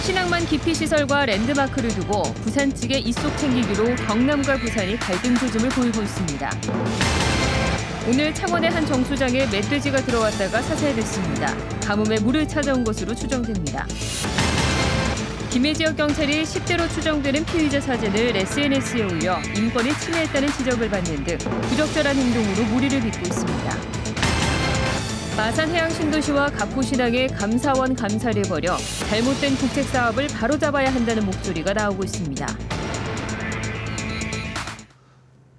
신항만 기피시설과 랜드마크를 두고 부산 측의 입속 챙기기로 경남과 부산이 갈등 조짐을 보이고 있습니다. 오늘 창원의 한 정수장에 멧돼지가 들어왔다가 사살됐습니다. 가뭄에 물을 찾아온 것으로 추정됩니다. 김해 지역 경찰이 10대로 추정되는 피의자 사진을 SNS에 올려 인권을 침해했다는 지적을 받는 등 부적절한 행동으로 물의를 빚고 있습니다. 마산 해양신도시와 가포신항에 감사원 감사를 벌여 잘못된 국책 사업을 바로잡아야 한다는 목소리가 나오고 있습니다.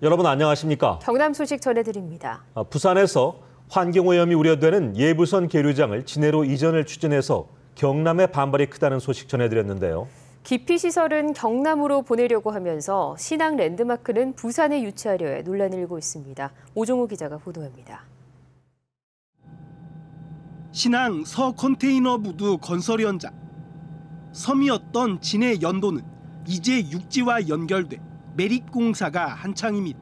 여러분 안녕하십니까? 경남 소식 전해드립니다. 부산에서 환경오염이 우려되는 예부선 계류장을 진해로 이전을 추진해서 경남의 반발이 크다는 소식 전해드렸는데요. 기피시설은 경남으로 보내려고 하면서 신항 랜드마크는 부산에 유치하려 해 논란이 일고 있습니다. 오종우 기자가 보도합니다. 신항 서 컨테이너 부두 건설 현장. 섬이었던 진해 연도는 이제 육지와 연결돼 매립공사가 한창입니다.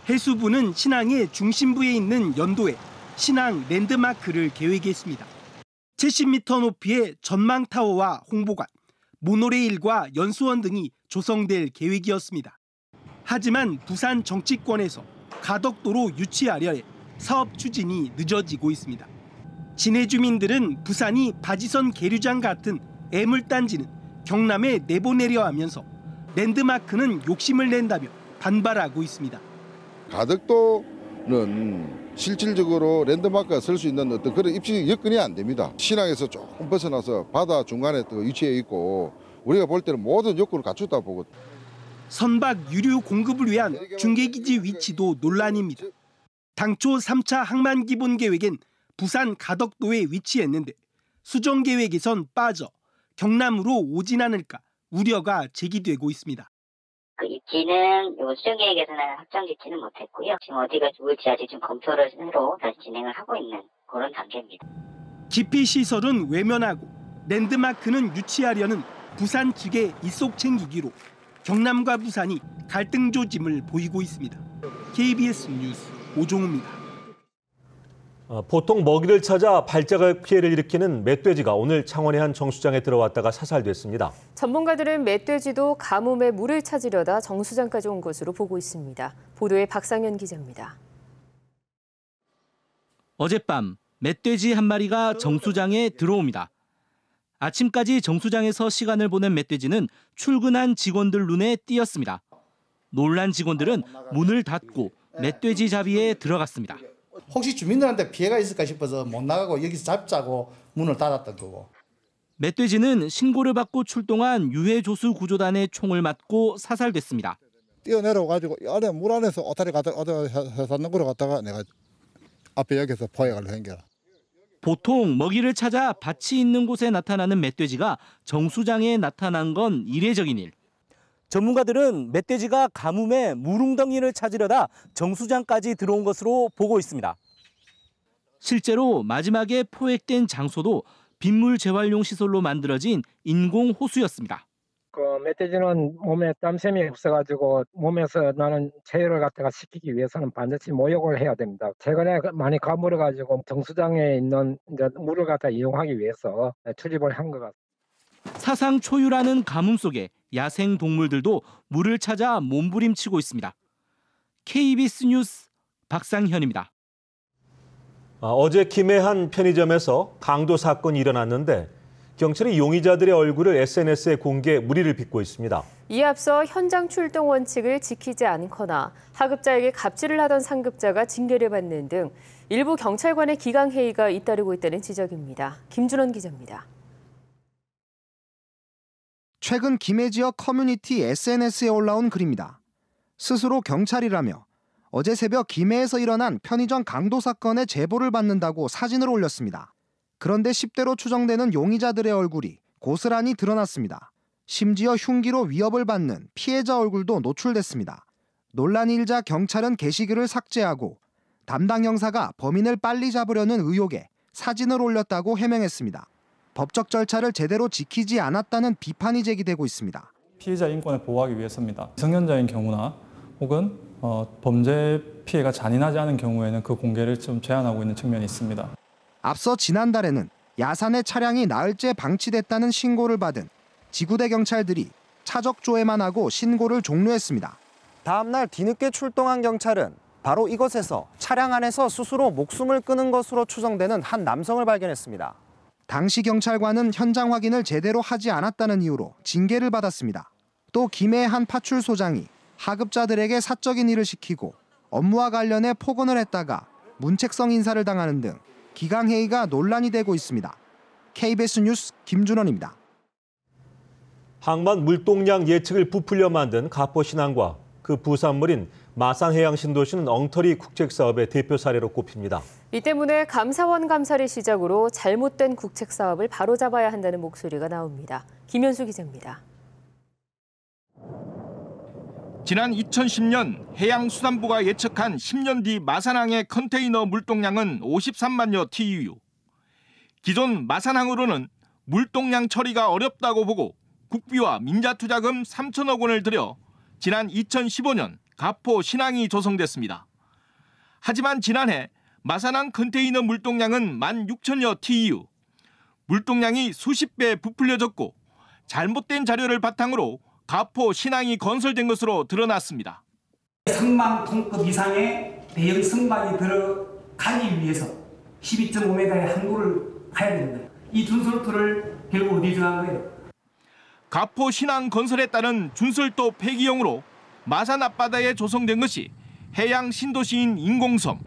해수부는 신항의 중심부에 있는 연도에 신항 랜드마크를 계획했습니다. 70m 높이의 전망타워와 홍보관, 모노레일과 연수원 등이 조성될 계획이었습니다. 하지만 부산 정치권에서 가덕도로 유치하려 해 사업 추진이 늦어지고 있습니다. 진해 주민들은 부산이 바지선 계류장 같은 애물단지는 경남에 내보내려 하면서 랜드마크는 욕심을 낸다며 반발하고 있습니다. 가덕도는 실질적으로 랜드마크가 설 수 있는 어떤 그런 입지 여건이 안 됩니다. 신항에서 조금 벗어나서 바다 중간에 또 위치해 있고 우리가 볼 때는 모든 요건을 갖췄다 보거든요. 선박 유류 공급을 위한 중계기지 위치도 논란입니다. 당초 3차 항만 기본 계획엔 부산 가덕도에 위치했는데 수정 계획에선 빠져 경남으로 오진 않을까 우려가 제기되고 있습니다. 그 입지는 수정 계획에서는 확정짓지는 못했고요. 지금 어디가 좋을지 아직 좀 검토를 새로 다시 진행을 하고 있는 그런 단계입니다. 기피 시설은 외면하고 랜드마크는 유치하려는 부산 측의 입속 챙기기로 경남과 부산이 갈등 조짐을 보이고 있습니다. KBS 뉴스 오종우입니다. 보통 먹이를 찾아 발작을 피해를 일으키는 멧돼지가 오늘 창원의 한 정수장에 들어왔다가 사살됐습니다. 전문가들은 멧돼지도 가뭄에 물을 찾으려다 정수장까지 온 것으로 보고 있습니다. 보도에 박상현 기자입니다. 어젯밤 멧돼지 한 마리가 정수장에 들어옵니다. 아침까지 정수장에서 시간을 보낸 멧돼지는 출근한 직원들 눈에 띄었습니다. 놀란 직원들은 문을 닫고 멧돼지 잡이에 들어갔습니다. 혹시 주민들한테 피해가 있을까 싶어서 못 나가고 여기서 잡자고 문을 닫았던 거고. 멧돼지는 신고를 받고 출동한 유해조수 구조단의 총을 맞고 사살됐습니다. 뛰어내려가지고 안에 물 안에서 오타리 가다 해산는 거로 갔다가 내가 앞에 여기서 포획을 한 거야. 보통 먹이를 찾아 밭이 있는 곳에 나타나는 멧돼지가 정수장에 나타난 건 이례적인 일. 전문가들은 멧돼지가 가뭄에 물웅덩이를 찾으려다 정수장까지 들어온 것으로 보고 있습니다. 실제로 마지막에 포획된 장소도 빗물 재활용 시설로 만들어진 인공 호수였습니다. 멧돼지는 몸에 땀샘이 없어가지고 몸에서 나는 체열을 갖다가 시키기 위해서는 반드시 모욕을 해야 됩니다. 최근에 많이 가물어가지고 정수장에 있는 이제 물을 갖다 이용하기 위해서 출입을 한 것 같습니다. 사상 초유라는 가뭄 속에 야생 동물들도 물을 찾아 몸부림치고 있습니다. KBS 뉴스 박상현입니다. 어제 김해 한 편의점에서 강도 사건이 일어났는데 경찰이 용의자들의 얼굴을 SNS에 공개 물의를 빚고 있습니다. 이에 앞서 현장 출동 원칙을 지키지 않거나 하급자에게 갑질을 하던 상급자가 징계를 받는 등 일부 경찰관의 기강회의가 잇따르고 있다는 지적입니다. 김준원 기자입니다. 최근 김해 지역 커뮤니티 SNS에 올라온 글입니다. 스스로 경찰이라며 어제 새벽 김해에서 일어난 편의점 강도 사건의 제보를 받는다고 사진을 올렸습니다. 그런데 10대로 추정되는 용의자들의 얼굴이 고스란히 드러났습니다. 심지어 흉기로 위협을 받는 피해자 얼굴도 노출됐습니다. 논란이 일자 경찰은 게시글을 삭제하고 담당 형사가 범인을 빨리 잡으려는 의혹에 사진을 올렸다고 해명했습니다. 법적 절차를 제대로 지키지 않았다는 비판이 제기되고 있습니다. 피해자 인권을 보호하기 위해서입니다. 성년자인 경우나 혹은 범죄 피해가 잔인하지 않은 경우에는 그 공개를 좀 제한하고 있는 측면이 있습니다. 앞서 지난달에는 야산에 차량이 나흘째 방치됐다는 신고를 받은 지구대 경찰들이 차적 조회만 하고 신고를 종료했습니다. 다음 날 뒤늦게 출동한 경찰은 바로 이곳에서 차량 안에서 스스로 목숨을 끊은 것으로 추정되는 한 남성을 발견했습니다. 당시 경찰관은 현장 확인을 제대로 하지 않았다는 이유로 징계를 받았습니다. 또 김해의 한 파출소장이 하급자들에게 사적인 일을 시키고 업무와 관련해 폭언을 했다가 문책성 인사를 당하는 등 기강회의가 논란이 되고 있습니다. KBS 뉴스 김준원입니다. 항만 물동량 예측을 부풀려 만든 가포신항과 그 부산물인 마산해양신도시는 엉터리 국책사업의 대표 사례로 꼽힙니다. 이 때문에 감사원 감사를 시작으로 잘못된 국책사업을 바로잡아야 한다는 목소리가 나옵니다. 김현수 기자입니다. 지난 2010년 해양수산부가 예측한 10년 뒤 마산항의 컨테이너 물동량은 53만여 TEU. 기존 마산항으로는 물동량 처리가 어렵다고 보고 국비와 민자투자금 3천억 원을 들여 지난 2015년 가포 신항이 조성됐습니다. 하지만 지난해 마산항 컨테이너 물동량은 16,000여 TEU. 물동량이 수십 배 부풀려졌고 잘못된 자료를 바탕으로 가포 신항이 건설된 것으로 드러났습니다. 성망 통급 이상의 대형 성막이 들어가기 위해서 12.5m의 항구를 가야 되는 거예요. 이 준설도를 결국 어디 정한 거예요? 가포 신항 건설에 따른 준설도 폐기용으로 마산 앞바다에 조성된 것이 해양 신도시인 인공섬.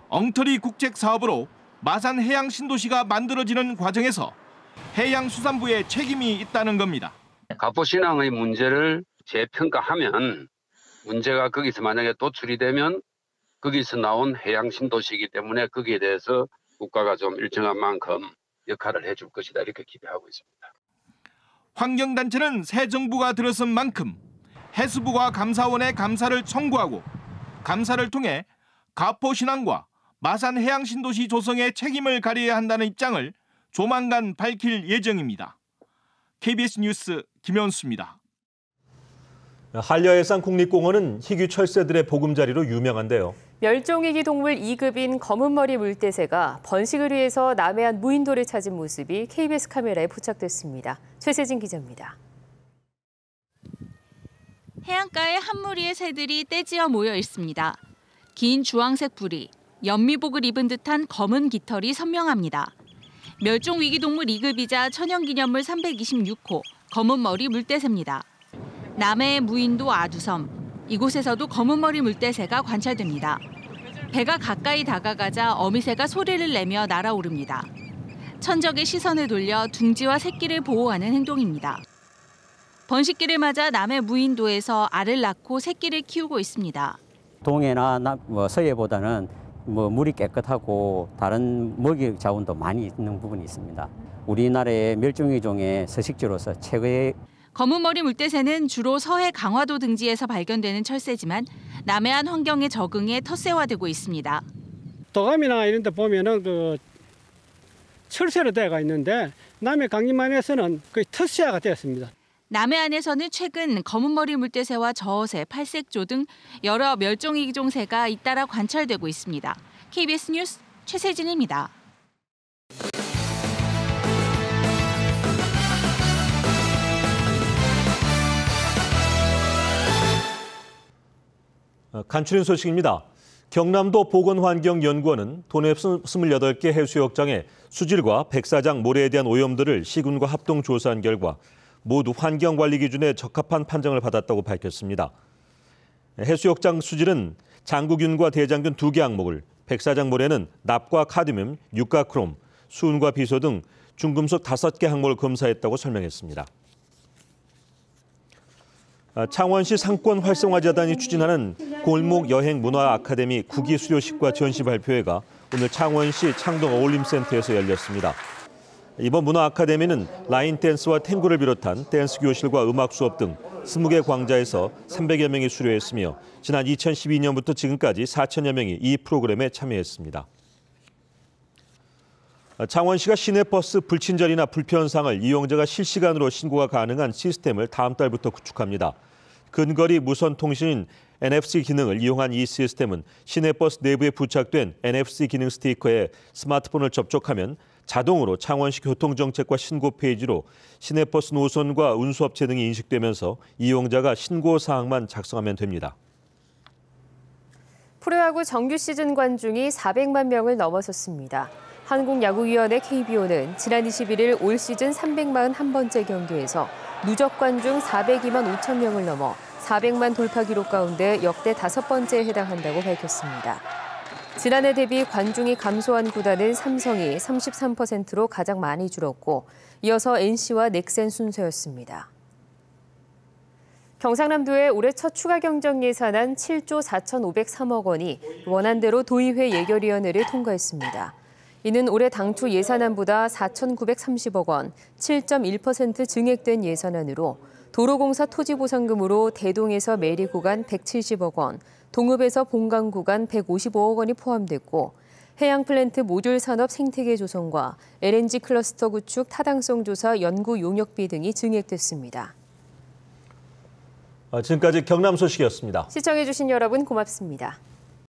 엉터리 국책 사업으로 마산 해양 신도시가 만들어지는 과정에서 해양수산부의 책임이 있다는 겁니다. 가포 신항의 문제를 재평가하면 문제가 거기서 만약에 도출이 되면 거기서 나온 해양 신도시이기 때문에 거기에 대해서 국가가 좀 일정한 만큼 역할을 해줄 것이다 이렇게 기대하고 있습니다. 환경단체는 새 정부가 들어선 만큼 해수부가 감사원에 감사를 청구하고 감사를 통해 가포 신항과 마산 해양신도시 조성에 책임을 가려야 한다는 입장을 조만간 밝힐 예정입니다. KBS 뉴스 김현수입니다. 한려해상 국립공원은 희귀 철새들의 보금자리로 유명한데요. 멸종위기 동물 2급인 검은머리 물대새가 번식을 위해서 남해안 무인도를 찾은 모습이 KBS 카메라에 포착됐습니다. 최세진 기자입니다. 해안가에 한 무리의 새들이 떼지어 모여 있습니다. 긴 주황색 부리, 연미복을 입은 듯한 검은 깃털이 선명합니다. 멸종위기동물 2급이자 천연기념물 326호 검은머리 물대새입니다. 남해의 무인도 아두섬, 이곳에서도 검은머리 물대새가 관찰됩니다. 배가 가까이 다가가자 어미새가 소리를 내며 날아오릅니다. 천적의 시선을 돌려 둥지와 새끼를 보호하는 행동입니다. 번식기를 맞아 남해 무인도에서 알을 낳고 새끼를 키우고 있습니다. 동해나 서해보다는 물이 깨끗하고 다른 먹이 자원도 많이 있는 부분이 있습니다. 우리나라의 멸종위기 종의 서식지로서 최고의 검은머리 물대새는 주로 서해 강화도 등지에서 발견되는 철새지만 남해안 환경에 적응해 텃새화되고 있습니다. 도감이나 이런 데 보면은 그 철새로 되어가 있는데 남해 강림안에서는 거의 텃새화가 되었습니다. 남해안에서는 최근 검은머리 물대새와 저어새, 팔색조 등 여러 멸종위기종 새가 잇따라 관찰되고 있습니다. KBS 뉴스 최세진입니다. 간추린 소식입니다. 경남도 보건환경연구원은 도내 28개 해수욕장의 수질과 백사장 모래에 대한 오염들을 시군과 합동 조사한 결과 모두 환경관리 기준에 적합한 판정을 받았다고 밝혔습니다. 해수욕장 수질은 장구균과 대장균 2개 항목을, 백사장 모래는 납과 카드뮴, 육가크롬, 수은과 비소 등 중금속 5개 항목을 검사했다고 설명했습니다. 창원시 상권 활성화재단이 추진하는 골목 여행 문화 아카데미 국기 수료식과 전시 발표회가 오늘 창원시 창동 어울림센터에서 열렸습니다. 이번 문화 아카데미는 라인 댄스와 탱고를 비롯한 댄스 교실과 음악 수업 등 20개 광자에서 300여 명이 수료했으며 지난 2012년부터 지금까지 4천여 명이 이 프로그램에 참여했습니다. 창원시가 시내버스 불친절이나 불편사항을 이용자가 실시간으로 신고가 가능한 시스템을 다음 달부터 구축합니다. 근거리 무선 통신인 NFC 기능을 이용한 이 시스템은 시내버스 내부에 부착된 NFC 기능 스티커에 스마트폰을 접촉하면 자동으로 창원시 교통정책과 신고 페이지로 시내버스 노선과 운수업체 등이 인식되면서 이용자가 신고 사항만 작성하면 됩니다. 프로야구 정규 시즌 관중이 400만 명을 넘어섰습니다. 한국야구위원회 KBO는 지난 21일 올 시즌 341번째 경기에서 누적 관중 402만 5천 명을 넘어 400만 돌파 기록 가운데 역대 5번째에 해당한다고 밝혔습니다. 지난해 대비 관중이 감소한 구단은 삼성이 33%로 가장 많이 줄었고 이어서 NC와 넥센 순서였습니다. 경상남도의 올해 첫 추가 경정 예산안 7조 4,503억 원이 원안대로 도의회 예결위원회를 통과했습니다. 이는 올해 당초 예산안보다 4,930억 원, 7.1% 증액된 예산안으로 도로공사 토지보상금으로 대동에서 매리 구간 170억 원, 동읍에서 본강 구간 155억 원이 포함됐고 해양 플랜트 모듈 산업 생태계 조성과 LNG 클러스터 구축 타당성 조사 연구 용역비 등이 증액됐습니다. 지금까지 경남 소식이었습니다. 시청해주신 여러분 고맙습니다.